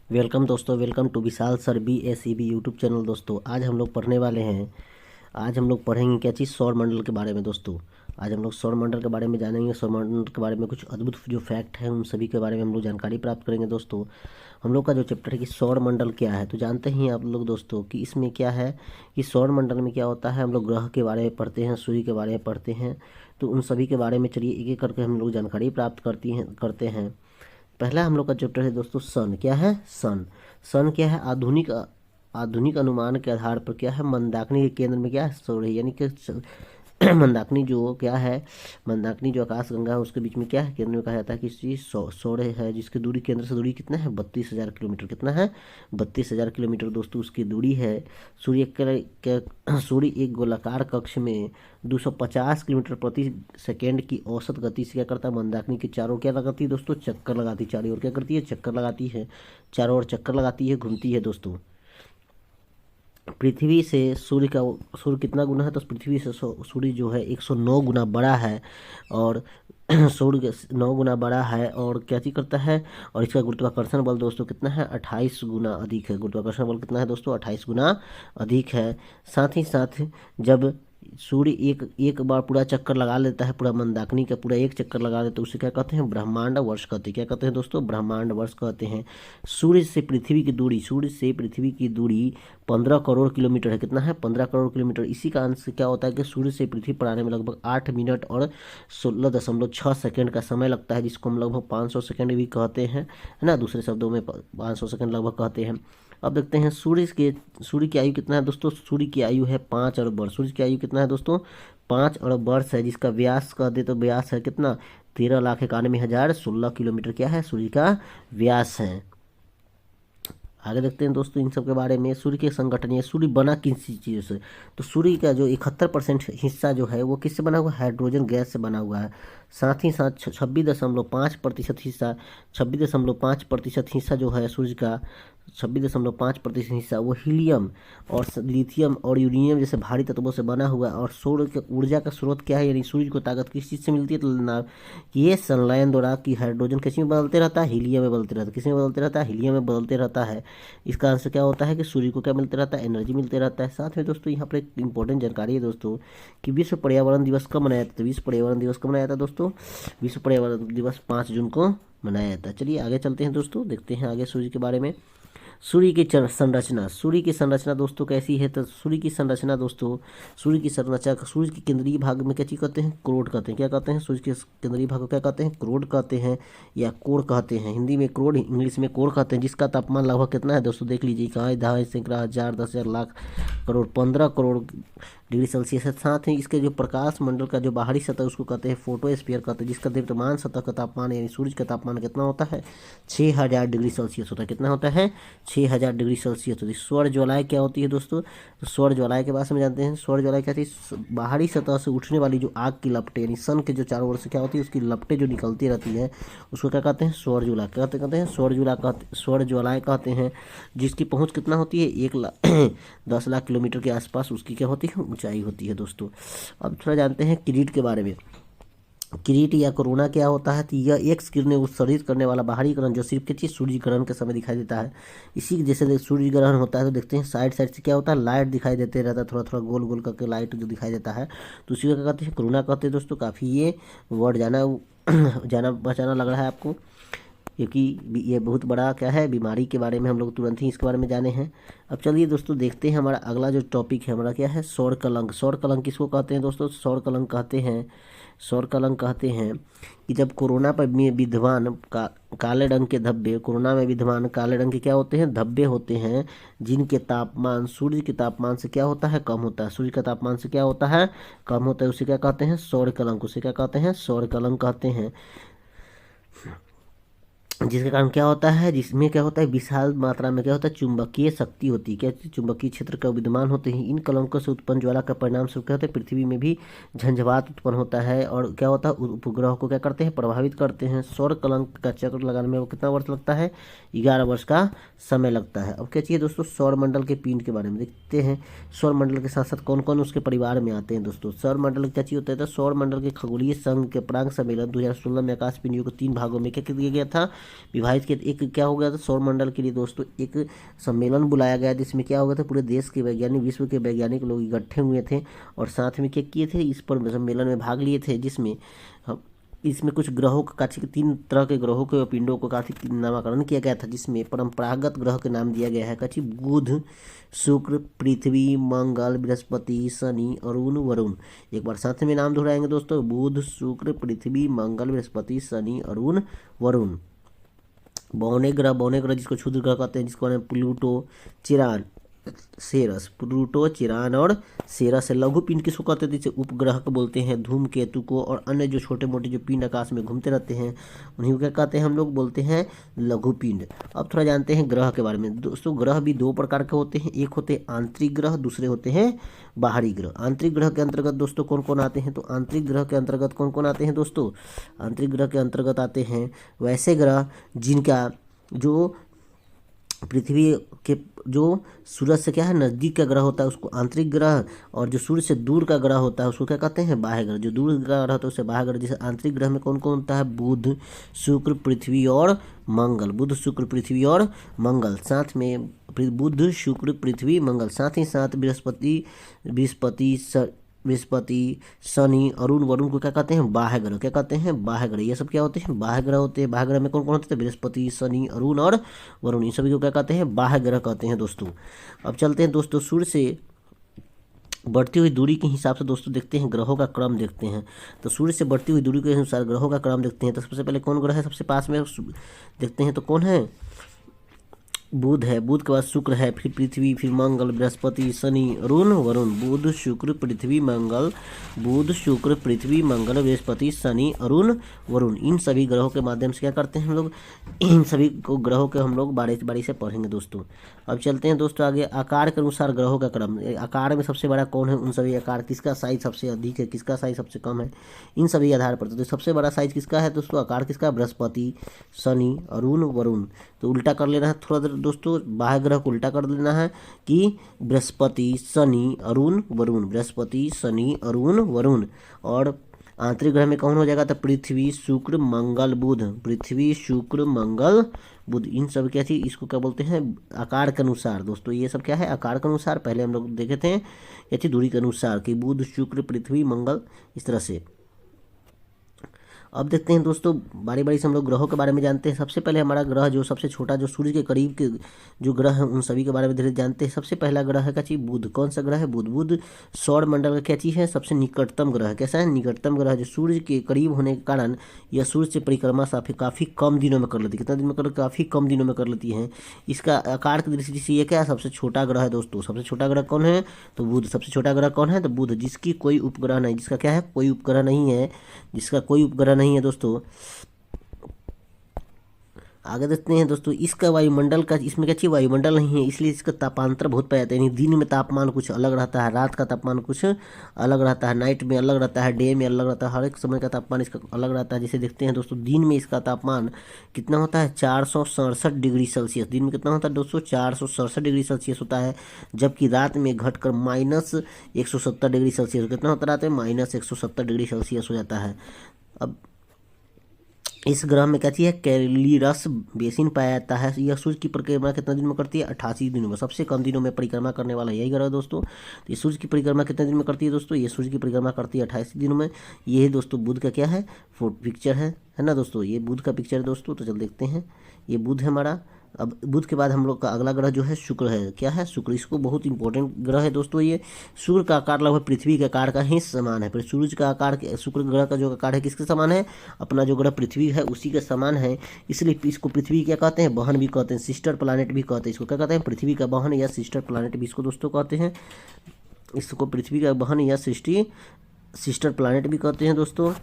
Welcome दोस्तों, welcome to Vishal sir BSEB YouTube channel. दोस्तों आज हम लोग पढ़ने वाले हैं। आज हम लोग पढ़ेंगे क्या चीज़, सौर मंडल के बारे में। दोस्तों आज हम लोग सौर मंडल के बारे में जानेंगे। सौर मंडल के बारे में कुछ अद्भुत जो फैक्ट हैं उन सभी के बारे में हम लोग जानकारी प्राप्त करेंगे। दोस्तों हम लोग का जो चैप्टर है कि सौर मंडल क्या है, तो जानते ही आप लोग दोस्तों कि इसमें क्या है कि सौर मंडल में क्या होता है। हम लोग ग्रह के बारे में पढ़ते हैं, सूर्य के बारे में पढ़ते हैं, तो उन सभी के बारे में चलिए एक एक करके हम लोग जानकारी प्राप्त करते हैं। पहला हम लोग का चैप्टर है दोस्तों सन। क्या है सन? सन क्या है? आधुनिक अनुमान के आधार पर क्या है, मंदाकिनी के केंद्र में क्या है, सूर्य, यानी कि मंदाकिनी जो क्या है, मंदाकिनी जो आकाश गंगा है उसके बीच में क्या है, केंद्र में कहा जाता है कि चीज सूर्य है, जिसकी दूरी केंद्र से दूरी कितना है, 32,000 किलोमीटर। कितना है? 32,000 किलोमीटर दोस्तों उसकी दूरी है। सूर्य एक गोलाकार कक्ष में 250 किलोमीटर प्रति सेकेंड की औसत गति से क्या करता है, मंदाकिनी के चारों क्या लगाती है दोस्तों, चक्कर लगाती है। चारों ओर क्या करती है, चक्कर लगाती है। चारों ओर चक्कर लगाती है, घूमती है दोस्तों। पृथ्वी से सूर्य कितना गुना है, तो पृथ्वी से सूर्य जो है 109 गुना बड़ा है। और सूर्य 9 गुना बड़ा है और क्या चीज करता है, और इसका गुरुत्वाकर्षण बल दोस्तों कितना है, 28 गुना अधिक है। गुरुत्वाकर्षण बल कितना है दोस्तों, 28 गुना अधिक है। साथ ही साथ जब सूर्य एक एक बार पूरा चक्कर लगा लेता है, पूरा मंदाकिनी का पूरा एक चक्कर लगा लेता है, उसे क्या कहते हैं, ब्रह्मांड वर्ष कहते हैं। क्या कहते हैं दोस्तों, ब्रह्मांड वर्ष कहते हैं। सूर्य से पृथ्वी की दूरी 15 करोड़ किलोमीटर है। कितना है, 15 करोड़ किलोमीटर। इसी कारण से क्या होता है कि सूर्य से पृथ्वी पर आने में लगभग 8 मिनट और 16.6 सेकेंड का समय लगता है, जिसको हम लगभग 500 सेकेंड भी कहते हैं, है ना। दूसरे शब्दों में 500 सेकेंड लगभग कहते हैं। अब देखते हैं सूर्य की आयु कितना है दोस्तों। सूर्य की आयु है 5 अरब वर्ष। सूर्य की आयु कितना है दोस्तों, 5 अरब वर्ष है। जिसका व्यास कह दे तो व्यास है कितना, 13,91,016 किलोमीटर। क्या है, सूर्य का व्यास है। आगे देखते हैं दोस्तों इन सब के बारे में। सूर्य के संगठन, ये सूर्य बना किन चीज़ों से, तो सूर्य का जो 71% हिस्सा जो है वो किससे बना हुआ है, हाइड्रोजन गैस से बना हुआ है। साथ ही साथ 26.5% हिस्सा, 26.5% हिस्सा जो है सूर्य का, 26.5% हिस्सा वो हीलियम और लिथियम और यूरेनियम जैसे भारी तत्वों से बना हुआ है। और सूर्य के ऊर्जा का स्रोत क्या है, यानी सूर्य को ताकत किस चीज़ से मिलती है, तो ये संलयन द्वारा कि हाइड्रोजन किस में बदलते रहता है, हीलियम में बदलते रहता है। किस में बदलते रहता है, हीलियम में बदलते रहता है। इसका आंसर क्या होता है कि सूर्य को क्या मिलते रहता है, एनर्जी मिलते रहता है। साथ में दोस्तों यहाँ पर एक इंपॉर्टेंट जानकारी है दोस्तों कि विश्व पर्यावरण दिवस कब मनाया जाता है। विश्व पर्यावरण दिवस कब मनाया जाता है दोस्तों, विश्व पर्यावरण दिवस 5 जून को मनाया जाता है। चलिए आगे चलते हैं दोस्तों, देखते हैं आगे सूर्य के बारे में। संरचना, सूर्य की संरचना दोस्तों कैसी है, तो सूर्य की संरचना दोस्तों, सूर्य की संरचना, सूर्य के केंद्रीय भाग में क्या चीज कहते हैं, क्रोड कहते हैं। क्या कहते हैं, सूर्य के केंद्रीय भाग को क्या कहते हैं, क्रोड कहते हैं या कोर कहते हैं। हिंदी में क्रोड, इंग्लिश में कोर कहते हैं। जिसका तापमान लगभग कितना है दोस्तों, देख लीजिए, कहाँ, दहाई, सैकड़ा, हजार, 10,000, लाख, करोड़, 15 करोड़ डिग्री सेल्सियस है। साथ ही इसके जो प्रकाश मंडल का जो बाहरी सतह उसको कहते हैं फोटोस्फीयर कहते हैं, जिसका द्रव्यमान सतह का तापमान यानी सूर्य का तापमान कितना होता है, 6,000 डिग्री सेल्सियस होता है। कितना होता है, 6,000 डिग्री सेल्सियस होती है। सौर ज्वालाएं क्या होती है दोस्तों, तो सौर ज्वालाएं के बारे में जानते हैं। सौर ज्वालाएं क्या होती है, बाहरी सतह से उठने वाली जो आग की लपटें, यानी सन के जो चारों ओर से क्या होती है उसकी लपटें जो निकलती रहती है, उसको क्या कहते हैं, सौर ज्वाला कहते हैं। सौर ज्वालाएं कहते हैं। जिसकी पहुंच कितना होती है, 10 लाख किलोमीटर के आसपास उसकी क्या होती है, ऊंचाई होती है दोस्तों। अब थोड़ा जानते हैं किरीट के बारे में। किरीट या कोरोना क्या होता है, तो यह एक्स किरणें उत्सर्जित करने वाला बाहरी किरण जो सिर्फ किसी सूर्य ग्रहण के समय दिखाई देता है। इसी जैसे सूर्य ग्रहण होता है तो देखते हैं साइड साइड से क्या होता है, लाइट दिखाई देते रहता है, थोड़ा थोड़ा गोल गोल करके लाइट जो दिखाई देता है, तो उसी को क्या कहते हैं, कोरोना कहते हैं दोस्तों। काफ़ी ये वर्ड जाना पहचाना लग रहा है आपको, क्योंकि ये बहुत बड़ा क्या है, बीमारी के बारे में हम लोग तुरंत ही इसके बारे में जाने हैं। अब चलिए दोस्तों देखते हैं हमारा अगला जो टॉपिक है हमारा क्या है, सौर कलंक। सौर कलंक किसको कहते हैं दोस्तों, सौर कलंक कहते हैं कि जब कोरोना पर विद्यमान काले रंग के धब्बे, कोरोना में विद्यमान काले रंग के क्या होते हैं, धब्बे होते हैं, जिनके तापमान सूर्य के तापमान से क्या होता है, कम होता है। सूर्य का तापमान से क्या होता है, कम होता है, उसे क्या कहते हैं, सौर कलंक। उसे क्या कहते हैं, सौर कलंक कहते हैं। जिसके कारण क्या होता है, जिसमें क्या होता है, विशाल मात्रा में क्या होता है, चुंबकीय शक्ति होती है। क्या चुंबकीय क्षेत्र का विद्यमान होते हैं। इन कलंकों से उत्पन्न ज्वाला का परिणाम स्वरूप क्या होता है, पृथ्वी में भी झंझावात उत्पन्न होता है और क्या होता है, उपग्रह को क्या करते हैं, प्रभावित करते हैं। सौर कलंक का चक्र लगाने में वो कितना वर्ष लगता है, 11 वर्ष का समय लगता है। अब क्या चाहिए दोस्तों, सौर मंडल के पिंड के बारे में देखते हैं। सौर मंडल के साथ साथ कौन कौन उसके परिवार में आते हैं दोस्तों। सौर मंडल क्या चीज होता है, तो सौर मंडल के खगोलीय संघ के प्रांग सम्मेलन 2016 में आकाश पिंडियों को 3 भागों में क्या किया गया था, विभाजित किया। एक क्या हो गया था, सौरमंडल के लिए दोस्तों एक सम्मेलन बुलाया गया जिसमें क्या हो गया था, पूरे देश के वैज्ञानिक, विश्व के वैज्ञानिक लोग इकट्ठे हुए थे और साथ में क्या किए थे, इस पर सम्मेलन में भाग लिए थे, जिसमें इसमें कुछ ग्रहों का काफी 3 तरह के ग्रहों के पिंडों को काफी नामकरण किया गया था, जिसमें परंपरागत ग्रह के नाम दिया गया है कची बुध, शुक्र, पृथ्वी, मंगल, बृहस्पति, शनि, अरुण, वरुण। एक बार साथ में नाम दोहराएंगे दोस्तों, बुध, शुक्र, पृथ्वी, मंगल, बृहस्पति, शनि, अरुण, वरुण। बौने ग्रह जिसको क्षुद्र ग्रह कहते हैं, जिसको प्लूटो, चिरान, सेरस, प्लूटो, चिरान और सेरस है। लघु पिंड किसको कहते हैं, जिसे उपग्रह को बोलते हैं। धूमकेतु को और अन्य जो छोटे मोटे जो पिंड आकाश में घूमते रहते हैं उन्हीं को क्या कहते हैं, हम लोग बोलते हैं लघु पिंड। अब थोड़ा जानते हैं ग्रह के बारे में दोस्तों। ग्रह भी 2 प्रकार के होते हैं, एक होते हैं आंतरिक ग्रह, दूसरे होते हैं बाहरी ग्रह। आंतरिक ग्रह के अंतर्गत दोस्तों कौन कौन आते हैं, तो आंतरिक ग्रह के अंतर्गत कौन कौन आते हैं दोस्तों, आंतरिक ग्रह के अंतर्गत आते हैं वैसे ग्रह जिनका जो पृथ्वी के जो सूरज से क्या है नज़दीक का ग्रह होता है उसको आंतरिक ग्रह, और जो सूर्य से दूर का ग्रह होता है उसको क्या कहते हैं, बाह्य ग्रह। जो दूर ग्रह होता है उसे बाह्य ग्रह। जैसे आंतरिक ग्रह में कौन कौन होता है, बुध, शुक्र, पृथ्वी और मंगल। बुध, शुक्र, पृथ्वी और मंगल, साथ में बुध, शुक्र, पृथ्वी, मंगल, साथ ही साथ बृहस्पति, शनि, अरुण, वरुण को क्या कहते हैं, बाह्य ग्रह। क्या कहते हैं, बाह्य ग्रह। ये सब क्या होते हैं, बाह्य ग्रह होते हैं। बाह्य ग्रह में कौन कौन होते हैं, बृहस्पति, शनि, अरुण और वरुण, इन सभी को क्या कहते हैं, बाह्य ग्रह कहते हैं दोस्तों। अब चलते हैं दोस्तों सूर्य से बढ़ती हुई दूरी के हिसाब से दोस्तों देखते हैं ग्रहों का क्रम देखते हैं। तो सूर्य से बढ़ती हुई दूरी के अनुसार ग्रहों का क्रम देखते हैं। तो सबसे पहले कौन ग्रह है सबसे पास में देखते हैं, तो कौन है, बुध है। बुध के बाद शुक्र है, फिर पृथ्वी, फिर मंगल, बृहस्पति, शनि, अरुण, वरुण। बुध, शुक्र, पृथ्वी, मंगल, बुध, शुक्र, पृथ्वी, मंगल, बृहस्पति, शनि, अरुण, वरुण। इन सभी ग्रहों के माध्यम से क्या करते हैं हम लोग, इन सभी को ग्रहों के हम लोग बारी से पढ़ेंगे दोस्तों। अब चलते हैं दोस्तों आगे। आकार के अनुसार ग्रहों का क्रम। आकार में सबसे बड़ा कौन है, उन सभी आकार, किसका साइज सबसे अधिक है, किसका साइज सबसे कम है, इन सभी आधार पर। तो सबसे बड़ा साइज किसका है दोस्तों, आकार किसका, बृहस्पति, शनि, अरुण, वरुण। तो उल्टा कर लेना है थोड़ा देर दोस्तों, बाह्य ग्रह को उल्टा कर लेना है कि बृहस्पति, शनि, अरुण, वरुण, बृहस्पति, शनि, अरुण, वरुण। और आंतरिक ग्रह में कौन हो जाएगा, तो पृथ्वी, शुक्र, मंगल, बुध। पृथ्वी, शुक्र, मंगल, बुध। इन सब क्या थी, इसको क्या बोलते हैं, आकार के अनुसार दोस्तों। ये सब क्या है, आकार के अनुसार। पहले हम लोग देखे थे ये थी दूरी के अनुसार कि बुध, शुक्र, पृथ्वी, मंगल, इस तरह से। अब देखते हैं दोस्तों बारी से हम लोग ग्रहों के बारे में जानते हैं। सबसे पहले हमारा ग्रह जो सबसे छोटा, जो सूर्य के करीब के जो ग्रह हैं उन सभी के बारे में धीरे जानते हैं। सबसे पहला ग्रह है क्या चीज, बुध। कौन सा ग्रह है, बुध। बुध सौर मंडल का क्या चीज है, सबसे निकटतम ग्रह। कैसा है, निकटतम ग्रह, जो सूर्य के करीब होने के कारण यह सूर्य से परिक्रमा काफी कम दिनों में कर लेती है। कितना दिन में कर, काफी कम दिनों में कर लेती है। इसका आकार की दृष्टि से ये क्या है, सबसे छोटा ग्रह है दोस्तों। सबसे छोटा ग्रह कौन है, तो बुध। सबसे छोटा ग्रह कौन है, तो बुध, जिसकी कोई उपग्रह नहीं, जिसका क्या है, कोई उपग्रह नहीं है, जिसका कोई उपग्रह नहीं है दोस्तों। आगे देखते हैं दोस्तों, इसका वायुमंडल का, इसमें क्या चाहिए, वायुमंडल नहीं है, इसलिए इसका तापांतर बहुत पाया जाता है। यानी दिन में तापमान कुछ अलग रहता है, रात का तापमान कुछ अलग रहता है, नाइट में अलग रहता है, डे में अलग रहता है, हर एक समय का तापमान इसका अलग रहता है। जैसे देखते हैं दोस्तों, दिन में इसका तापमान कितना होता है, 467 डिग्री सेल्सियस। दिन में कितना होता है दोस्तों, 467 डिग्री सेल्सियस होता है। जबकि रात में घटकर -170 डिग्री सेल्सियस, कितना होता है रात में, -170 डिग्री सेल्सियस हो जाता है। अब इस ग्रह में क्या चीज़ है, कैलिरस बेसिन पाया जाता है। यह सूर्य की परिक्रमा कितने दिन में करती है, 88 दिनों में। सबसे कम दिनों में परिक्रमा करने वाला यही ग्रह है दोस्तों। तो ये सूर्य की परिक्रमा कितने दिन में करती है दोस्तों, ये सूर्य की परिक्रमा करती है 28 दिनों में। ये दोस्तों बुध का क्या है, पिक्चर है ना दोस्तों, ये बुध का पिक्चर है दोस्तों। तो चल देखते हैं, ये बुध है हमारा। अब बुध के बाद हम लोग का अगला ग्रह जो है शुक्र है। क्या है, शुक्र। इसको बहुत इंपॉर्टेंट ग्रह है दोस्तों। ये सूर्य का आकार लगभग पृथ्वी के आकार का ही समान है। फिर सूर्य का आकार, शुक्र ग्रह का जो आकार है किसके समान है, अपना जो ग्रह पृथ्वी है उसी के समान है। इसलिए इसको पृथ्वी क्या कहते हैं, बहन भी कहते हैं, सिस्टर प्लानेट भी कहते हैं। इसको क्या कहते हैं, पृथ्वी का बहन या सिस्टर प्लानेट भी इसको दोस्तों कहते हैं। इसको पृथ्वी का बहन या सिस्टर प्लानेट भी कहते हैं दोस्तों।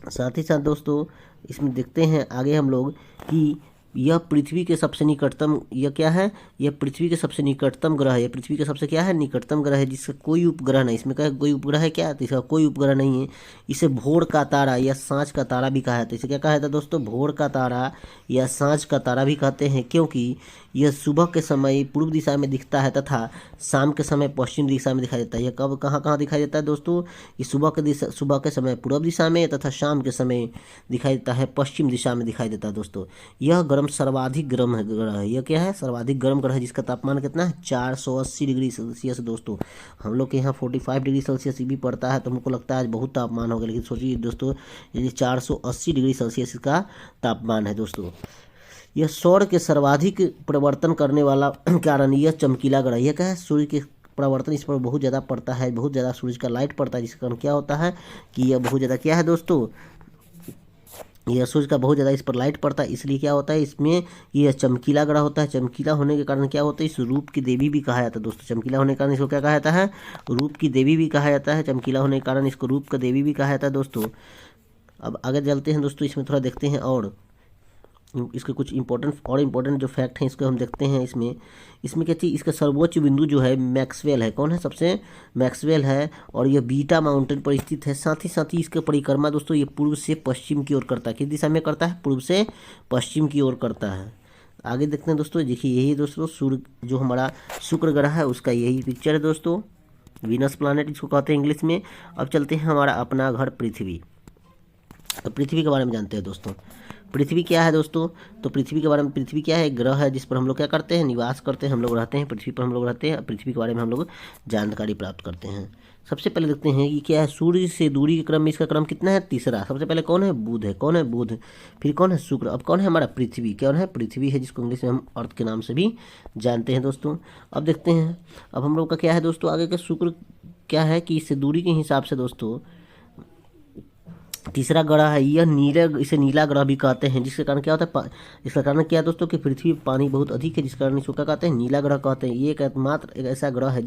साथ ही साथ दोस्तों इसमें देखते हैं आगे हम लोग कि यह पृथ्वी के सबसे निकटतम, यह क्या है, यह पृथ्वी के सबसे निकटतम ग्रह है। यह पृथ्वी के सबसे क्या है, निकटतम ग्रह है, जिसका कोई उपग्रह नहीं। इसमें क्या कोई उपग्रह है क्या, तो इसका कोई उपग्रह नहीं है। इसे भोर का तारा या सांझ का तारा भी कहा जाता है। इसे क्या कहा जाता है दोस्तों, भोर का तारा या सांझ का तारा भी कहते हैं, क्योंकि यह सुबह के समय पूर्व दिशा में दिखता है तथा शाम के समय पश्चिम दिशा में दिखाई देता है। यह कब कहाँ कहाँ दिखाई देता है दोस्तों, ये सुबह के समय पूर्व दिशा में तथा शाम के समय दिखाई देता है पश्चिम दिशा में दिखाई देता है दोस्तों। यह सर्वाधिक गर्म ग्रह है। यह क्या है, सर्वाधिक गर्म ग्रह है, जिसका तापमान कितना है, 480 डिग्री सेल्सियस दोस्तों। हम लोग के यहाँ 45 डिग्री सेल्सियस भी पड़ता है, तो हमको लगता है आज बहुत तापमान होगा, लेकिन सोचिए दोस्तों ये 480 डिग्री सेल्सियस का तापमान है दोस्तों। यह सौर के सर्वाधिक परिवर्तन करने वाला कारण यह चमकीला ग्रह। यह क्या है, सूर्य के परिवर्तन इस पर बहुत ज़्यादा पड़ता है, बहुत ज़्यादा सूरज का लाइट पड़ता है, जिसके कारण क्या होता है कि यह बहुत ज़्यादा क्या है दोस्तों, यह सूर्य का बहुत ज़्यादा इस पर लाइट पड़ता है, इसलिए क्या होता है इसमें यह चमकीला ग्रह होता है। चमकीला होने के कारण क्या होता है, इस रूप की देवी भी कहा जाता है दोस्तों। चमकीला होने के कारण इसको क्या कहा जाता है, रूप की देवी भी कहा जाता है। चमकीला होने के कारण इसको रूप का देवी भी कहा जाता है दोस्तों। अब आगे चलते हैं दोस्तों, इसमें थोड़ा देखते हैं और इसके कुछ इंपॉर्टेंट जो फैक्ट हैं इसको हम देखते हैं। इसमें क्या चीज़, इसका सर्वोच्च बिंदु जो है मैक्सवेल है। कौन है सबसे, मैक्सवेल है, और यह बीटा माउंटेन पर स्थित है। साथ ही इसके परिक्रमा दोस्तों ये पूर्व से पश्चिम की ओर करता है। किस दिशा में करता है, पूर्व से पश्चिम की ओर करता है। आगे देखते हैं दोस्तों, देखिए यही दोस्तों सूर्य जो हमारा शुक्र ग्रह है उसका यही पिक्चर है दोस्तों, वीनस प्लानेट इसको कहते हैं इंग्लिश में। अब चलते हैं हमारा अपना घर पृथ्वी। तो पृथ्वी के बारे में जानते हैं दोस्तों। पृथ्वी क्या है दोस्तों, तो पृथ्वी के बारे में, पृथ्वी क्या है, ग्रह है जिस पर हम लोग क्या करते हैं, निवास करते हैं, हम लोग रहते हैं पृथ्वी पर, हम लोग रहते हैं। पृथ्वी के बारे में हम लोग जानकारी प्राप्त करते हैं। सबसे पहले देखते हैं कि क्या है, सूर्य से दूरी के क्रम में इसका क्रम कितना है, तीसरा। सबसे पहले कौन है, बुध है, कौन है बुध, फिर कौन है शुक्र, अब कौन है हमारा पृथ्वी, कौन है पृथ्वी है, जिसको इंग्लिश में हम अर्थ के नाम से भी जानते हैं दोस्तों। अब देखते हैं, अब हम लोग का क्या है दोस्तों आगे का, शुक्र क्या है कि इससे दूरी के हिसाब से दोस्तों तीसरा ग्रह है, यह इसे नीला ग्रह भी कहते हैं, जिसके कारण क्या होता है, इसका कारण क्या है दोस्तों कि पृथ्वी पर पानी बहुत अधिक है, जिस कारण इसको क्या कहते हैं, नीला ग्रह कहते हैं। ये एक ऐसा ग्रह है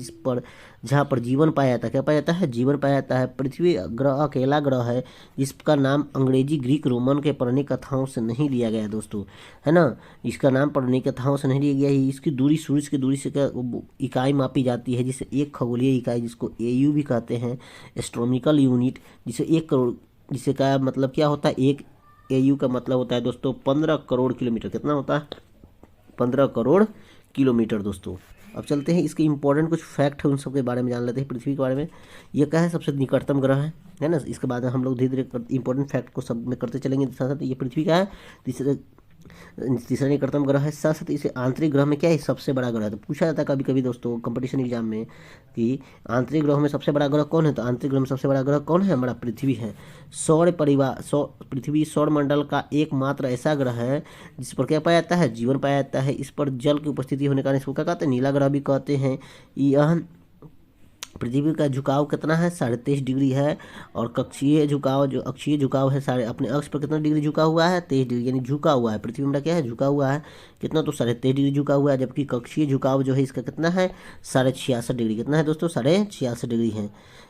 जहाँ पर जीवन पाया जाता है। क्या पाया जाता है, जीवन पाया जाता है। पृथ्वी ग्रह अकेला ग्रह है जिसका नाम अंग्रेजी, ग्रीक, रोमन के पौराणिक कथाओं से नहीं लिया गया है दोस्तों, है ना। इसका नाम पौराणिक कथाओं से नहीं लिया गया है। इसकी दूरी सूरज की दूरी से क्या इकाई मापी जाती है, जिसे एक खगोलीय इकाई, जिसको AU भी कहते हैं, एस्ट्रोनॉमिकल यूनिट, जिसे 1 करोड़, जिसे का मतलब क्या होता है, एक AU का मतलब होता है दोस्तों 15 करोड़ किलोमीटर। कितना होता है, 15 करोड़ किलोमीटर दोस्तों। अब चलते हैं, इसके इंपॉर्टेंट कुछ फैक्ट है उन सब के बारे में जान लेते हैं। पृथ्वी के बारे में यह क्या है, सबसे निकटतम ग्रह है ना। इसके बाद हम लोग धीरे धीरे इंपॉर्टेंट फैक्ट को सब में करते चलेंगे साथ साथ। ये पृथ्वी का है तीसरा निकटतम ग्रह है, साथ साथ इसे आंतरिक ग्रह में क्या है, सबसे बड़ा ग्रह है। तो पूछा जाता है कभी कभी दोस्तों कंपटीशन एग्जाम में कि आंतरिक ग्रह में सबसे बड़ा ग्रह कौन है, तो आंतरिक ग्रह में सबसे बड़ा ग्रह कौन है, हमारा पृथ्वी है। पृथ्वी सौर मंडल का एकमात्र ऐसा ग्रह है जिस पर क्या पाया जाता है, जीवन पाया जाता है। इस पर जल की उपस्थिति होने के कारण इसको क्या कहते हैं, नीला ग्रह भी कहते हैं। यह पृथ्वी का झुकाव कितना है, 23.5 डिग्री है, और अक्षीय झुकाव है सारे अपने अक्ष पर कितना डिग्री झुका हुआ है, 23 डिग्री, यानी झुका हुआ है। पृथ्वी में क्या है, झुका हुआ है कितना, तो 23.5 डिग्री झुका हुआ है। जबकि कक्षीय झुकाव जो है इसका कितना है, 66.5 डिग्री। कितना है दोस्तों, 66.5 डिग्री है।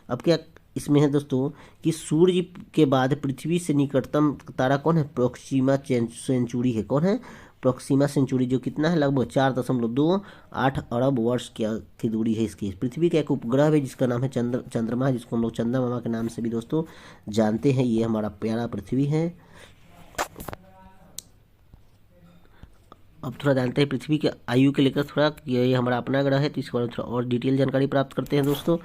अब क्या इसमें है दोस्तों कि सूर्य के बाद पृथ्वी से निकटतम तारा कौन है, प्रोक्सीमा सेंचुरी है। कौन है, प्रोक्सीमा सेंचुरी, जो कितना है, लगभग 4.28 अरब वर्ष की दूरी है इसकी। पृथ्वी का एक उपग्रह है जिसका नाम है चंद्रमा, जिसको हम लोग चंदा मामा के नाम से भी दोस्तों जानते हैं। ये हमारा प्यारा पृथ्वी है। अब थोड़ा जानते हैं पृथ्वी के आयु के लेकर थोड़ा, ये हमारा अपना ग्रह है, तो इसके बारे में थोड़ा और डिटेल जानकारी प्राप्त करते हैं दोस्तों।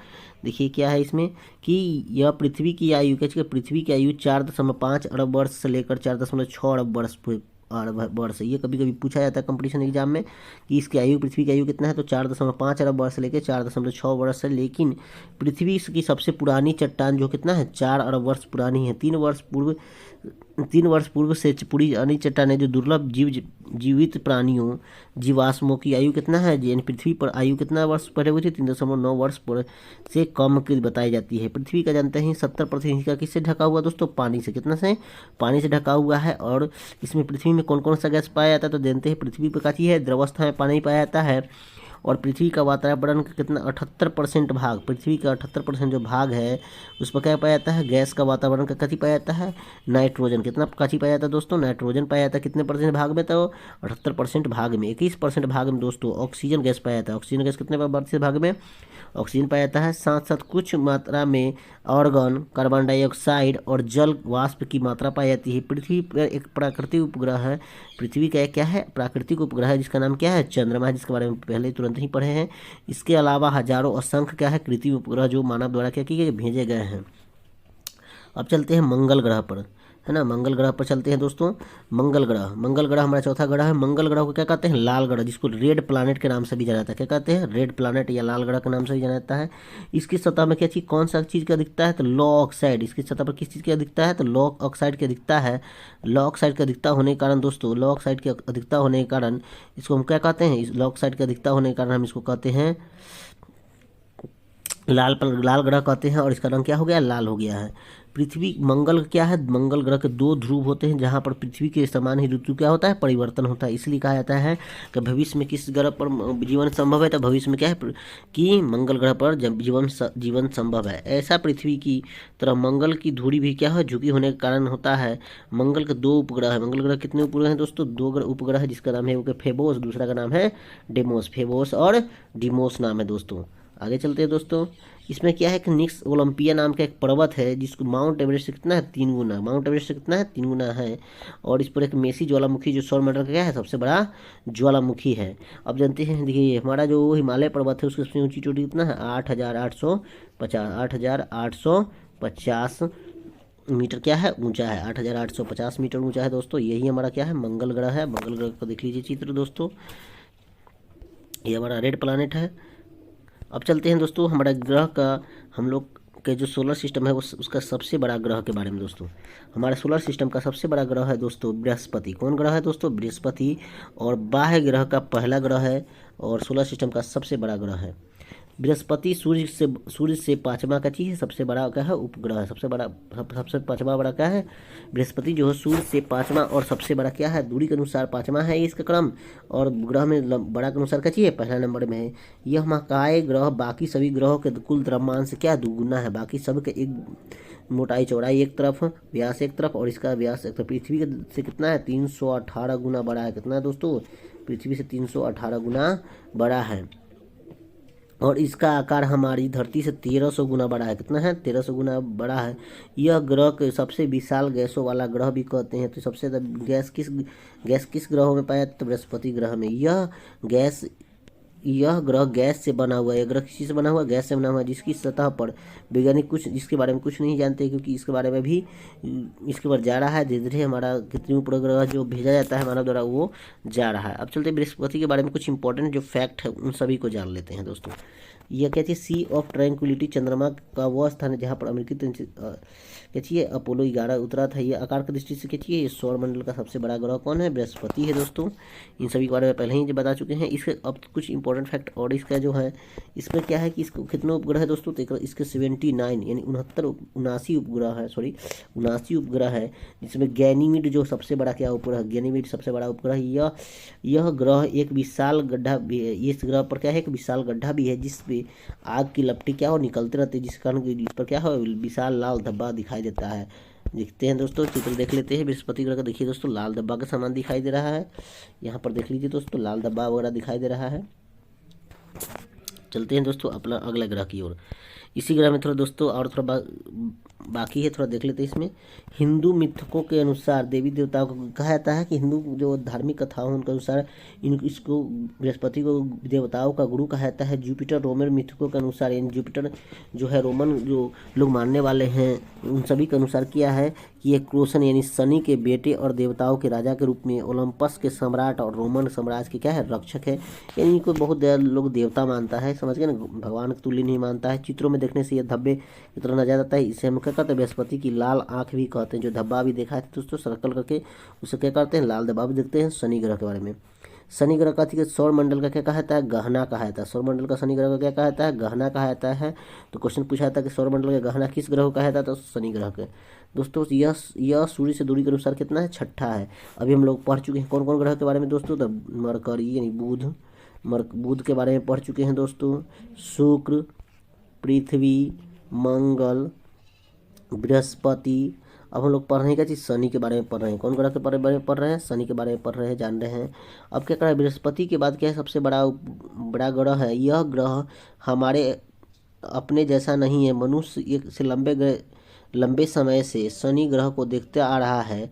देखिए क्या है इसमें कि यह पृथ्वी की आयु क्या है, पृथ्वी की आयु 4.5 अरब वर्ष से लेकर 4.6 अरब वर्ष है। ये कभी कभी पूछा जाता है कंपटीशन एग्जाम में कि इसकी आयु, पृथ्वी की आयु कितना है, तो 4.5 अरब वर्ष से लेकर 4.6 वर्ष है। लेकिन पृथ्वी की सबसे पुरानी चट्टान जो कितना है, 4 अरब वर्ष पुरानी है। 3 वर्ष पूर्व से पुरानी चट्टानें जो दुर्लभ जीवित प्राणियों जीवाश्मों की आयु कितना है, यानी पृथ्वी पर आयु कितना वर्ष पहले हुई थी, 3.9 वर्ष पर से कम की बताई जाती है। पृथ्वी का जानते हैं 70% का किससे ढका हुआ दोस्तों, पानी से। कितना से, पानी से ढका हुआ है। और इसमें पृथ्वी में कौन कौन सा गैस पाया जाता है, तो जानते हैं पृथ्वी पर काची है, द्रवस्था में पानी पाया जाता है, और पृथ्वी का वातावरण का कितना 78% भाग, पृथ्वी का 78% जो भाग है उस पर क्या पाया जाता है, गैस का वातावरण का कथी पाया जाता है, नाइट्रोजन। कितना कथी पाया जाता है दोस्तों, नाइट्रोजन पाया जाता है। कितने परसेंट भाग में, तो 78% भाग में। 21% भाग में दोस्तों ऑक्सीजन गैस पाया जाता है। ऑक्सीजन गैस कितने प्रतिशत भाग में, ऑक्सीजन पाया जाता है। साथ साथ कुछ मात्रा में ऑर्गन, कार्बन डाइऑक्साइड और जल वाष्प की मात्रा पाई जाती है। पृथ्वी पर एक प्राकृतिक उपग्रह है, पृथ्वी का एक क्या है, प्राकृतिक उपग्रह है, जिसका नाम क्या है, चंद्रमा है, जिसके बारे में पहले तुरंत ही पढ़े हैं। इसके अलावा हजारों असंख्य क्या है, कृत्रिम उपग्रह जो मानव द्वारा क्या किए गए, भेजे गए हैं। अब चलते हैं मंगल ग्रह पर, है ना, मंगल ग्रह पर चलते हैं दोस्तों। मंगल ग्रह, मंगल ग्रह हमारा चौथा ग्रह है। मंगल ग्रह को क्या कहते हैं, लाल ग्रह, जिसको रेड प्लैनेट के नाम से भी जाना जाता है। क्या कहते हैं, रेड प्लैनेट या लाल ग्रह के नाम से भी जाना जाता है। इसकी सतह में क्या चीज़, कौन सा चीज़ का दिखता है, तो लौ ऑक्साइड। इसकी सतह पर किस चीज़ का दिखता है, तो लौ ऑक्साइड का दिखता है। लौ ऑक्साइड का दिखता होने के कारण दोस्तों, लौ ऑक्साइड की अधिकता होने के कारण इसको हम क्या कहते हैं, इस लौ ऑक्साइड का अधिकता होने के कारण हम इसको कहते हैं लाल ग्रह कहते हैं। और इसका रंग क्या हो गया, लाल हो गया है। पृथ्वी, मंगल क्या है, मंगल ग्रह के दो ध्रुव होते हैं, जहाँ पर पृथ्वी के समान ही ऋतु क्या होता है, परिवर्तन होता है। इसलिए कहा जाता है कि भविष्य में किस ग्रह पर जीवन संभव है, तो भविष्य में क्या है कि मंगल ग्रह पर जब जीवन संभव है। ऐसा पृथ्वी की तरह मंगल की धुरी भी क्या है, झुकी होने के कारण होता है। मंगल के दो उपग्रह है। मंगल ग्रह कितने उपग्रह हैं दोस्तों, दो उपग्रह है, जिसका नाम है वो फेबोस, दूसरा का नाम है डेमोस। फेबोस और डिमोस नाम है दोस्तों। आगे चलते हैं दोस्तों। इसमें क्या है कि निक्स ओलंपिया नाम का एक पर्वत है, जिसको माउंट एवरेस्ट से कितना है, 3 गुना, माउंट एवरेस्ट से कितना है, 3 गुना है। और इस पर एक मेसी ज्वालामुखी जो सौरमंडल का क्या है, सबसे बड़ा ज्वालामुखी है। अब जानते हैं, देखिए हमारा जो हिमालय पर्वत है उसकी सबसे ऊंची चोटी कितना है, 8,850 मीटर क्या है, ऊंचा है। 8,850 मीटर ऊंचा है दोस्तों। यही हमारा क्या है, मंगल ग्रह है। मंगल ग्रह को देख लीजिए चित्र दोस्तों, ये हमारा रेड प्लैनेट है। अब चलते हैं दोस्तों हमारा ग्रह का, हम लोग के जो सोलर सिस्टम है उसका सबसे बड़ा ग्रह के बारे में दोस्तों। हमारे सोलर सिस्टम का सबसे बड़ा ग्रह है दोस्तों बृहस्पति। कौन ग्रह है दोस्तों, बृहस्पति। और बाह्य ग्रह का पहला ग्रह है और सोलर सिस्टम का सबसे बड़ा ग्रह है बृहस्पति। सूर्य से पाँचवा का चीज़ है, सबसे बड़ा क्या है, उपग्रह है। सबसे पाँचवा बड़ा क्या है, बृहस्पति जो है सूर्य से पाँचवा और सबसे बड़ा क्या है, दूरी के अनुसार पाँचवा है इसका क्रम। और ग्रह में बड़ा के अनुसार क्या चाहिए, पहला नंबर में है। यह महाकाय ग्रह बाकी सभी ग्रहों के कुल द्रव्यमान से क्या, दुगुना है। बाकी सब के एक मोटाई चौड़ाई एक तरफ, व्यास एक तरफ, और इसका व्यास एक तरफ। पृथ्वी से कितना है, 318 गुना बड़ा है। कितना है दोस्तों, पृथ्वी से 318 गुना बड़ा है। और इसका आकार हमारी धरती से 1300 गुना बड़ा है। कितना है, 1300 गुना बड़ा है। यह ग्रह के सबसे विशाल गैसों वाला ग्रह भी कहते हैं। तो सबसे गैस किस ग्रहों में पाया जाता है, तो बृहस्पति ग्रह में। यह ग्रह गैस से बना हुआ है। यह ग्रह किसी से बना हुआ है, गैस से बना हुआ है, जिसकी सतह पर वैज्ञानिक कुछ इसके बारे में कुछ नहीं जानते, क्योंकि इसके बारे में भी इसके बारे जा रहा है धीरे धीरे। हमारा कृत्रिम उपग्रह जो भेजा जाता है मानव द्वारा वो जा रहा है। अब चलते बृहस्पति के बारे में कुछ इंपॉर्टेंट जो फैक्ट है उन सभी को जान लेते हैं दोस्तों। यह क्या थी, सी ऑफ ट्रैंक्विलिटी, चंद्रमा का वह स्थान है जहाँ पर अमेरिकी क्या अपोलो 11 उतरा था। ये आकार की दृष्टि से क्या ये सौरमंडल का सबसे बड़ा ग्रह कौन है, बृहस्पति है दोस्तों। इन सभी के बारे में पहले ही बता चुके हैं। इसके अब कुछ इंपॉर्टेंट फैक्ट और इसका जो है, इसमें क्या है कि इसको कितने उपग्रह है दोस्तों, तो इसके 79 यानी 79 उपग्रह है, 79 उपग्रह है। जिसमें गैनीमीड जो सबसे बड़ा क्या उपग्रह, गैनीमीड सबसे बड़ा उपग्रह। यह ग्रह एक विशाल गड्ढा भी है। इस ग्रह पर क्या है, एक विशाल गड्ढा भी है जिसपे आग की लपटी क्या हो निकलते रहते हैं, जिस कारण इस पर क्या हो विशाल लाल धब्बा दिखाई देता है। देखते हैं दोस्तों, चित्र देख लेते हैं बृहस्पति ग्रह का। देखिए दोस्तों, लाल धब्बा का सामान दिखाई दे रहा है। यहाँ पर देख लीजिए दोस्तों, लाल धब्बा वगैरह दिखाई दे रहा है। चलते हैं दोस्तों अपना अगला ग्रह की ओर। इसी ग्रह में थोड़ा दोस्तों और थोड़ा बाकी है, थोड़ा देख लेते हैं इसमें। हिंदू मिथकों के अनुसार देवी देवताओं को कहा जाता है कि हिंदू जो धार्मिक कथाओं उनके अनुसार इसको बृहस्पति को देवताओं का गुरु कहा जाता है। जुपिटर रोमन मिथकों के अनुसार, यानी जुपिटर जो है रोमन जो लोग मानने वाले हैं उन सभी के अनुसार किया है कि ये क्रोसन यानी शनि के बेटे और देवताओं के राजा के रूप में ओलंपस के सम्राट और रोमन साम्राज्य के क्या है, रक्षक है। यानी इनको बहुत लोग देवता मानता है, समझ गए ना, भगवान के तुल्य नहीं मानता है। चित्रों में देखने से ये धब्बे की तरह नजर आता है। इसे हम क्या कहते हैं, बृहस्पति की लाल आंख भी कहते हैं। जो धब्बा भी देखा है दोस्तों सर्कल करके, उसे क्या करते हैं, लाल धब्बा भी देखते हैं। शनि ग्रह के बारे में, शनि ग्रह का सौर मंडल का क्या कहा जाता है, गहना कहा जाता है। सौर मंडल का शनि ग्रह का क्या कहा जाता है, गहना कहा जाता है। तो क्वेश्चन पूछा था कि सौर मंडल का गहना किस ग्रह को कहा जाता है, तो शनि ग्रह के। दोस्तों यह सूर्य से दूरी के अनुसार कितना है, छठा है। अभी हम लोग पढ़ चुके हैं कौन कौन ग्रह के बारे में दोस्तों, तो मरकरी यानी बुध, बुध के बारे में पढ़ चुके हैं दोस्तों। शुक्र, पृथ्वी, मंगल, बृहस्पति। अब हम लोग पढ़ रहे हैं क्या चीज़, शनि के बारे में पढ़ रहे हैं। कौन ग्रह के बारे में पढ़ रहे हैं, शनि के बारे में पढ़ रहे हैं, जान रहे हैं। अब क्या कर रहा है, बृहस्पति के बाद क्या है, सबसे बड़ा ग्रह है। यह ग्रह हमारे अपने जैसा नहीं है, मनुष्य एक से लंबे समय से शनि ग्रह को देखते आ रहा है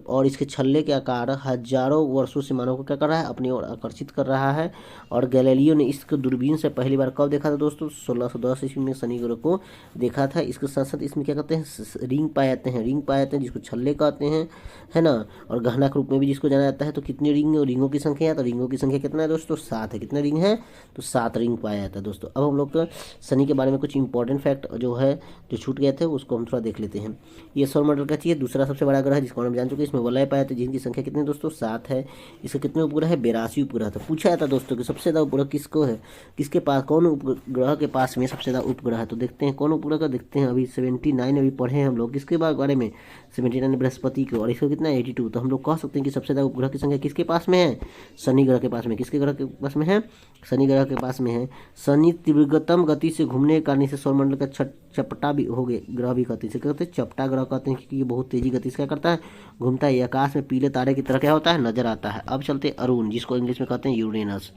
और इसके छल्ले के आकार हजारों वर्षों से मानव को क्या कर रहा है, अपनी ओर आकर्षित कर रहा है। और गैलीलियो ने इसको दूरबीन से पहली बार कब देखा था दोस्तों, 1610 ईस्वी में शनि ग्रह को देखा था। इसके साथ साथ इसमें क्या कहते हैं, रिंग पाए जाते हैं, जिसको छल्ले कहते हैं, है ना। और गहना के रूप में भी जिसको जाना जाता है। तो कितनी रिंग, रिंगों की संख्या है, तो रिंगों की संख्या कितना है दोस्तों, 7 है। कितने रिंग है, तो 7 रिंग पाया जाता है दोस्तों। अब हम लोग शनि के बारे में कुछ इंपॉर्टेंट फैक्ट जो है, जो छूट गए थे, उसको हम थोड़ा देख लेते हैं। ये सौरमंडल का चाहिए दूसरा सबसे बड़ा ग्रह है, जिसको हम जान चुके हैं। इसमें वलय पाए थे, जिनकी संख्या कितनी दोस्तों, 7 है। इसके कितने उपग्रह है, 82 उपग्रह था। पूछा जाता दोस्तों कि सबसे ज़्यादा उपग्रह किसको है, किसके पास, कौन उपग्रह के पास में सबसे ज़्यादा उपग्रह है। तो देखते हैं कौन उपग्रह का, देखते हैं। अभी 79 अभी पढ़े हैं हम लोग, किसके बारे में, 79 बृहस्पति को, और इसको कितना 82। तो हम लोग कह सकते हैं कि सबसे ज़्यादा उपग्रह की संख्या किसके पास में है, शनि ग्रह के पास में। किसके ग्रह के पास में है, शनि ग्रह के पास में है। शनि तीव्रतम गति से घूमने के कारण इसे सौरमंडल का चपटा भी हो गए ग्रह भी कहते हैं। कहते हैं चपटा ग्रह कहते हैं, क्योंकि ये बहुत तेजी गति से क्या करता है, घूमता है। आकाश में पीले तारे की तरह क्या होता है, नजर आता है। अब चलते अरुण, जिसको इंग्लिश में कहते हैं यूरेनस।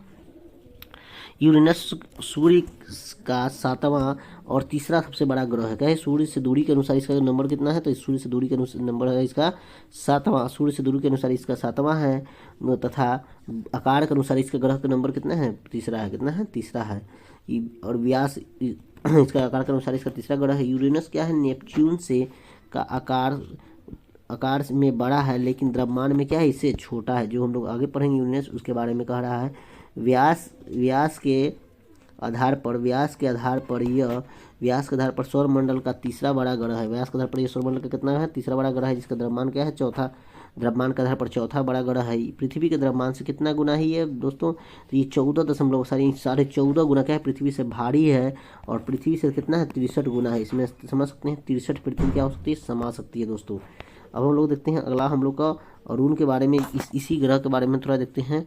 यूरेनस सूर्य का 7वां और तीसरा सबसे बड़ा ग्रह है। क्या है, सूर्य से दूरी के अनुसार इसका नंबर कितना है, तो सूर्य से दूरी के नंबर है इसका 7वां। सूर्य से दूरी के अनुसार इसका 7वां है, तथा आकार के अनुसार इसके ग्रह का नंबर कितना है, तीसरा है। कितना है, तीसरा है। और व्यास इसका आकार के अनुसार इसका तीसरा ग्रह है। यूरेनस क्या है, नेपच्यून से का आकार में बड़ा है, लेकिन द्रव्यमान में क्या है, इससे छोटा है। जो हम लोग आगे पढ़ेंगे यूरेनस, उसके बारे में कह रहा है। व्यास के आधार पर सौरमंडल का तीसरा बड़ा ग्रह है। व्यास के आधार पर यह सौरमंडल का कितना है, तीसरा बड़ा ग्रह है, जिसका द्रव्यमान क्या है, चौथा। द्रव्यमान के आधार पर चौथा बड़ा ग्रह है। पृथ्वी के द्रव्यमान से कितना गुना है ये दोस्तों, तो ये 14.14 गुना क्या है, पृथ्वी से भारी है। और पृथ्वी से कितना है, 63 गुना है। इसमें समझ सकते हैं 63 पृथ्वी क्या हो सकती है, समा सकती है दोस्तों। अब हम लोग देखते हैं अगला, हम लोग का अरुण के बारे में, इसी ग्रह के बारे में थोड़ा देखते हैं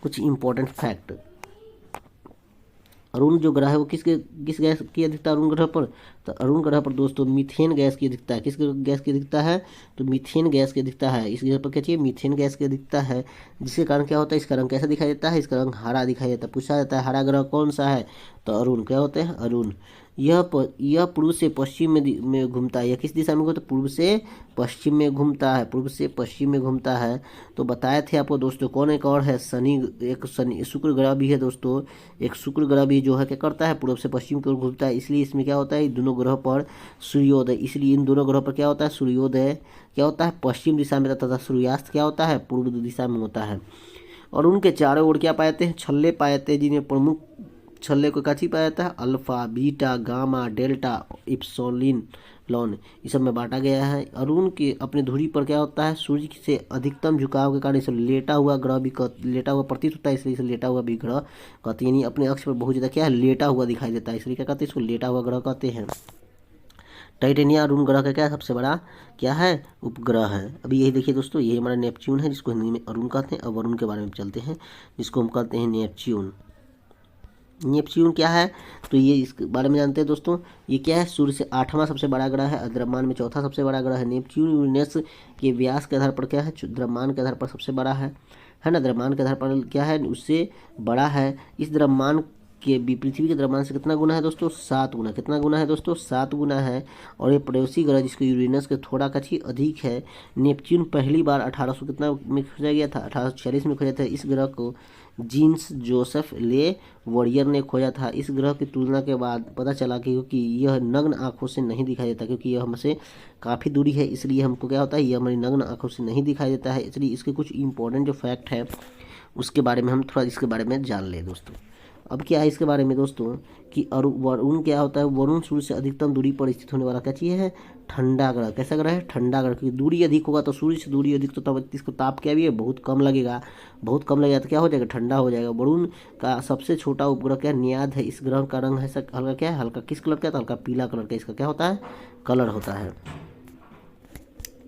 कुछ इंपॉर्टेंट फैक्ट। अरुण जो ग्रह है वो किस गैस की अधिकता अरुण ग्रह पर, तो अरुण ग्रह पर दोस्तों मीथेन गैस की अधिकता है। किस गैस की अधिकता है, तो मीथेन गैस की अधिकता है। इस ग्रह पर क्या चाहिए, मीथेन गैस की अधिकता है, जिसके कारण क्या होता है, इसका रंग कैसा दिखाई देता है, इसका रंग हरा दिखाई देता है। पूछा जाता है हरा ग्रह कौन सा है, तो अरुण। क्या होता है, अरुण। यह पूर्व से पश्चिम में घूमता है। यह किस दिशा में घूमता है, पूर्व से पश्चिम में घूमता है। तो बताए थे आपको दोस्तों, कौन एक और है, शनि शुक्र ग्रह भी है दोस्तों। एक शुक्र ग्रह भी जो है क्या करता है, पूर्व से पश्चिम की ओर घूमता है। इसलिए इसमें क्या होता है, दोनों ग्रह पर सूर्योदय, इसलिए इन दोनों ग्रहों पर क्या होता है, सूर्योदय क्या होता है, पश्चिम दिशा में, तथा सूर्यास्त क्या होता है, पूर्व दिशा में होता है। और उनके चारों ओर क्या पाए जाते हैं, छल्ले पाए जाते हैं, जिन्हें प्रमुख छल्ले को काची पाया जाता है, alpha, beta, gamma, delta, epsilon, lawn, इस सब में बांटा गया है। अरुण के अपने धुरी पर क्या होता है, सूर्य से अधिकतम झुकाव के कारण इसे लेटा हुआ प्रतीत होता है, इसलिए इसे लेटा हुआ भी ग्रह कहते हैं। यानी अपने अक्ष पर बहुत ज़्यादा क्या है, लेटा हुआ दिखाई देता है, इसलिए क्या कहते हैं, इसको लेटा हुआ ग्रह कहते हैं। टाइटेनिया अरुण ग्रह का क्या है, सबसे बड़ा क्या है, उपग्रह है। अभी यही देखिए दोस्तों, यही हमारा नेपच्यून है, जिसको हिंदी में अरुण कहते हैं। अब अरुण के बारे में चलते हैं, जिसको हम कहते हैं नेपच्यून। नेपच्यून क्या है, तो ये इसके बारे में जानते हैं दोस्तों। ये क्या है, सूर्य से 8वां सबसे बड़ा ग्रह है, द्रव्यमान में चौथा सबसे बड़ा ग्रह है। नेपच्यून यूरेनस के व्यास के आधार पर क्या है, द्रव्यमान के आधार पर सबसे बड़ा है ना। द्रव्यमान के आधार पर क्या है, उससे बड़ा है। इस द्रव्यमान के भी पृथ्वी के द्रव्यमान से कितना गुना है दोस्तों, 7 गुना। कितना गुना है दोस्तों, 7 गुना है। और ये पड़ोसी ग्रह जिसको यूरेनस के थोड़ा कछी अधिक है। नेपच्यून पहली बार 1800 कितना में खोजा गया था, 1846 में खोजा था। इस ग्रह को जीन्स जोसेफ ले वॉरियर ने खोजा था। इस ग्रह की तुलना के बाद पता चला कि क्योंकि यह नग्न आंखों से नहीं दिखाई देता, क्योंकि यह हमसे काफ़ी दूरी है, इसलिए हमको क्या होता है, यह हमारी नग्न आंखों से नहीं दिखाई देता है। इसलिए इसके कुछ इंपॉर्टेंट जो फैक्ट है उसके बारे में हम थोड़ा इसके बारे में जान लें दोस्तों। अब क्या है इसके बारे में दोस्तों, कि वरुण क्या होता है, वरुण सूर्य से अधिकतम दूरी पर स्थित होने वाला क्या चीज़ है, ठंडा ग्रह। कैसा ग्रह है, ठंडा ग्रह। क्योंकि दूरी अधिक होगा तो सूर्य से दूरी अधिक, तो तब इसको ताप क्या भी है, बहुत कम लगेगा तो क्या हो जाएगा, ठंडा हो जाएगा। वरुण का सबसे छोटा उपग्रह क्या, न्याद है। इस ग्रह का रंग है हल्का क्या है, हल्का किस कलर का है, तो हल्का पीला कलर का इसका क्या होता है, कलर होता है।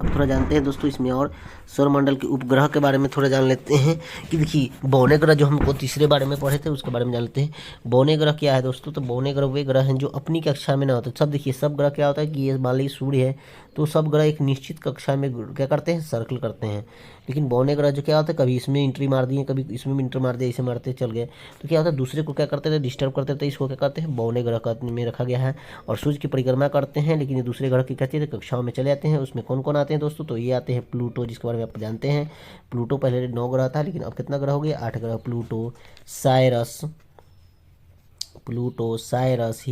अब थोड़ा जानते हैं दोस्तों इसमें और सौरमंडल के उपग्रह के बारे में थोड़ा जान लेते हैं कि देखिए बौने ग्रह जो हमको तीसरे बारे में पढ़े थे उसके बारे में जान लेते हैं। बौने ग्रह क्या है दोस्तों? तो बौने ग्रह वे ग्रह हैं जो अपनी कक्षा में ना होते। सब देखिए सब ग्रह क्या होता है कि ये मान लीजिए सूर्य है तो सब ग्रह एक निश्चित कक्षा में क्या करते हैं, सर्कल करते हैं। लेकिन बौने ग्रह जो क्या होता है कभी इसमें एंट्री मार दिए, कभी इसमें भी एंट्री मार दिया, इसे मारते चल गए, तो क्या होता है दूसरे को क्या करते थे, डिस्टर्ब करते थे। इसको क्या करते हैं, बौने ग्रह में रखा गया है। और सूर्य की परिक्रमा करते हैं लेकिन ये दूसरे ग्रह की कहते थे कक्षाओं में चले जाते हैं। उसमें कौन कौन आते हैं दोस्तों? तो ये आते हैं प्लूटो, जिसके बारे में आप जानते हैं। प्लूटो पहले 9 ग्रह था लेकिन अब कितना ग्रह हो गया, 8 ग्रह। प्लूटो, साइरस,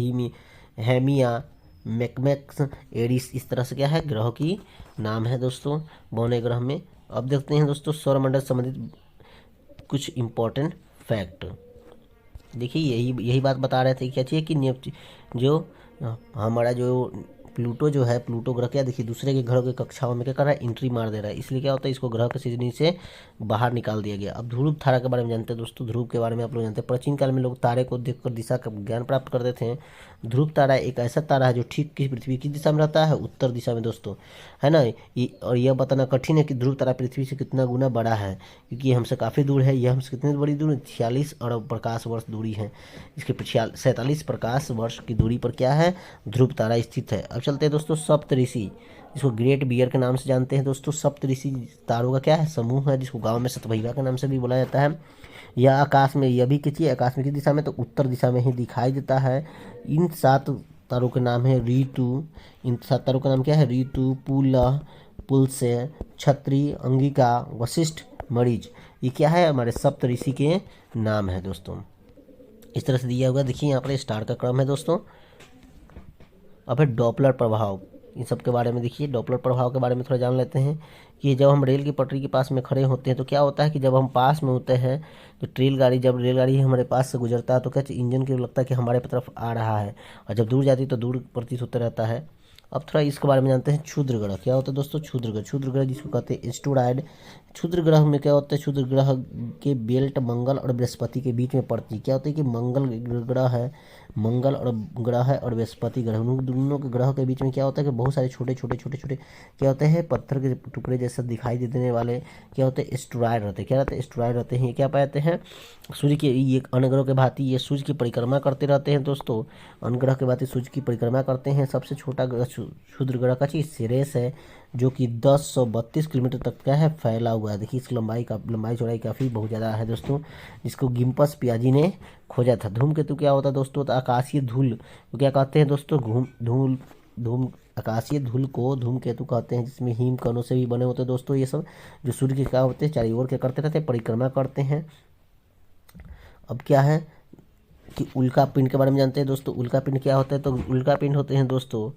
हेमिया, मैकमैक्स, एरिस, इस तरह से क्या है ग्रहों की नाम है दोस्तों बौने ग्रह में। अब देखते हैं दोस्तों सौरमंडल संबंधित कुछ इम्पोर्टेंट फैक्ट। देखिए यही बात बता रहे थे क्या चाहिए कि जो हमारा जो प्लूटो जो है, प्लूटो ग्रह क्या देखिए दूसरे के ग्रहों के कक्षाओं में क्या कर रहा है, एंट्री मार दे रहा है। इसलिए क्या होता है इसको ग्रह के श्रेणी से बाहर निकाल दिया गया। अब ध्रुव तारा के बारे में जानते हैं दोस्तों। ध्रुव के बारे में आप लोग जानते हैं प्राचीन काल में लोग तारे को देखकर दिशा का ज्ञान प्राप्त करते थे। ध्रुव तारा एक ऐसा तारा है जो ठीक किस पृथ्वी की दिशा में रहता है, उत्तर दिशा में दोस्तों, है ना। और यह बताना कठिन है कि ध्रुव तारा पृथ्वी से कितना गुना बड़ा है, क्योंकि ये हमसे काफ़ी दूर है। यह हमसे कितनी बड़ी दूर है, 46 अरब प्रकाश वर्ष दूरी है। इसके 47 प्रकाश वर्ष की दूरी पर क्या है, ध्रुव तारा स्थित है। अब चलते हैं दोस्तों सप्तऋषि, जिसको ग्रेट बियर के नाम से जानते हैं दोस्तों। सप्तऋषि तारों का क्या है, समूह है, जिसको गाँव में सतभैया के नाम से भी बोला जाता है। यह आकाश में, यह भी किसी आकाश में किस दिशा में, तो उत्तर दिशा में ही दिखाई देता है। इन 7 तारों के नाम है ऋतु। इन 7 तारों का नाम क्या है, ऋतु, पुलह, पुलस्य, छत्री, अंगिका, वशिष्ठ, मरीच। ये क्या है, हमारे सप्तऋषि के नाम है दोस्तों। इस तरह से दिया हुआ देखिए यहाँ पर स्टार का क्रम है दोस्तों। अब है डॉपलर प्रभाव, इन सब के बारे में देखिए। डॉपलर प्रभाव के बारे में थोड़ा जान लेते हैं कि जब हम रेल की पटरी के पास में खड़े होते हैं तो क्या होता है कि जब हम पास में होते हैं तो जब रेलगाड़ी हमारे पास से गुजरता है तो क्या इंजन को लगता है कि हमारे तरफ आ रहा है, और जब दूर जाती है तो दूर प्रतीत होता रहता है। अब थोड़ा इसके बारे में जानते हैं। क्षुद्र ग्रह क्या होता है दोस्तों, क्षुद्र ग्रह जिसको कहते हैं एस्टेरॉयड। क्षुद्र ग्रह में क्या होता है, क्षुद्र ग्रह के बेल्ट मंगल और बृहस्पति के बीच में पड़ती है। क्या होता है कि मंगल और ग्रह है और बृहस्पति ग्रह, उन दोनों के ग्रहों के बीच में क्या होता है कि बहुत सारे छोटे छोटे क्या होते हैं, पत्थर के टुकड़े जैसे दिखाई देने वाले क्या होते हैं, एस्टेरॉयड रहते हैं। क्या रहते हैं, एस्टेरॉयड रहते हैं। ये क्या पाते हैं, सूर्य के ये अन्य ग्रहों के भांति ये सूर्य की परिक्रमा करते रहते हैं दोस्तों। अन्य ग्रह के भांति सूर्य की परिक्रमा करते हैं। सबसे छोटा ग्रह क्षुद्र ग्रह का चीज सिरेस है, जो कि 1032 किलोमीटर तक का है फैला हुआ है। देखिए इसकी लंबाई चौड़ाई काफ़ी बहुत ज़्यादा है दोस्तों, जिसको गिम्पस पियाजी ने खोजा था। धूमकेतु क्या होता है दोस्तों, तो आकाशीय धूल को क्या कहते हैं दोस्तों, आकाशीय धूल को धूमकेतु कहते हैं, जिसमें हिम कणों से भी बने होते हैं दोस्तों। ये सब जो सूर्य के क्या होते हैं चारों ओर क्या करते रहते हैं, परिक्रमा करते हैं। अब क्या है कि उल्का पिंड के बारे में जानते हैं दोस्तों। उल्का पिंड क्या होता है, तो उल्का पिंड होते हैं दोस्तों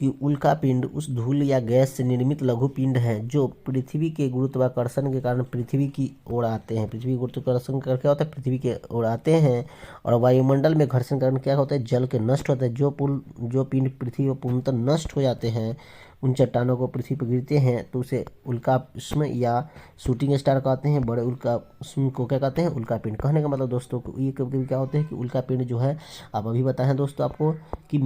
कि उल्का पिंड उस धूल या गैस से निर्मित लघु पिंड है जो पृथ्वी के गुरुत्वाकर्षण के कारण पृथ्वी की ओर आते हैं। पृथ्वी गुरुत्वाकर्षण का क्या होता है, पृथ्वी की ओर आते हैं, और वायुमंडल में घर्षण के कारण क्या होता है, जल के नष्ट होता है। जो पिंड पृथ्वी पर पूर्णतः नष्ट हो जाते हैं, उन चट्टानों को पृथ्वी पर गिरते हैं तो उसे उल्काष्म या शूटिंग स्टार कहते हैं। बड़े उल्काष्म को क्या कहते हैं, उल्का पिंड। कहने का मतलब दोस्तों ये कभी क्या होते हैं कि उल्का पिंड जो है, आप अभी बताएं दोस्तों आपको कि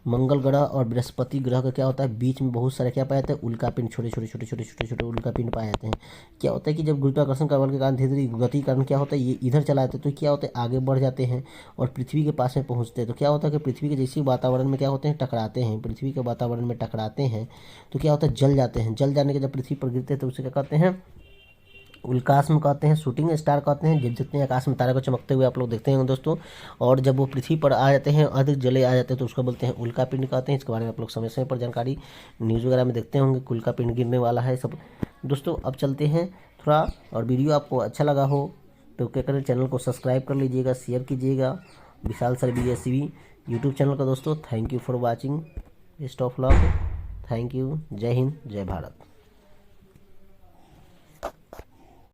मंगल ग्रह और बृहस्पति ग्रह का क्या होता है, बीच में बहुत सारे क्या पाए जाते हैं, उल्का पिंड, छोटे उल्का पिंड पाए जाते हैं। क्या होता है कि जब गुरुत्वाकर्षण का बल के कारण धीरे धीरे गति के कारण क्या होता है, ये इधर चला जाते हैं तो क्या होता है, आगे बढ़ जाते हैं और पृथ्वी के पास में पहुंचते हैं। तो क्या होता है कि पृथ्वी के जैसे वातावरण में क्या होते हैं, टकराते हैं। पृथ्वी के वातावरण में टकराते हैं तो क्या होता है, जल जाते हैं। जल जाने के जब पृथ्वी पर गिरते हैं तो उसे क्या कहते हैं, उल्काष्म कहते हैं, शूटिंग स्टार कहते हैं। जब जितने आकाश में तारे को चमकते हुए आप लोग देखते हैं दोस्तों, और जब वो पृथ्वी पर आ जाते हैं, अधिक जले आ जाते हैं, तो उसको बोलते हैं उल्का पिंड कहते हैं। इसके बारे में आप लोग समय समय पर जानकारी न्यूज़ वगैरह में देखते होंगे कि उल्का पिंड गिरने वाला है सब दोस्तों। अब चलते हैं थोड़ा, और वीडियो आपको अच्छा लगा हो तो क्या करें, चैनल को सब्सक्राइब कर लीजिएगा, शेयर कीजिएगा। विशाल सर BSCB यूट्यूब चैनल का दोस्तों। Thank you for watching, best of luck, thank you, जय हिंद, जय भारत।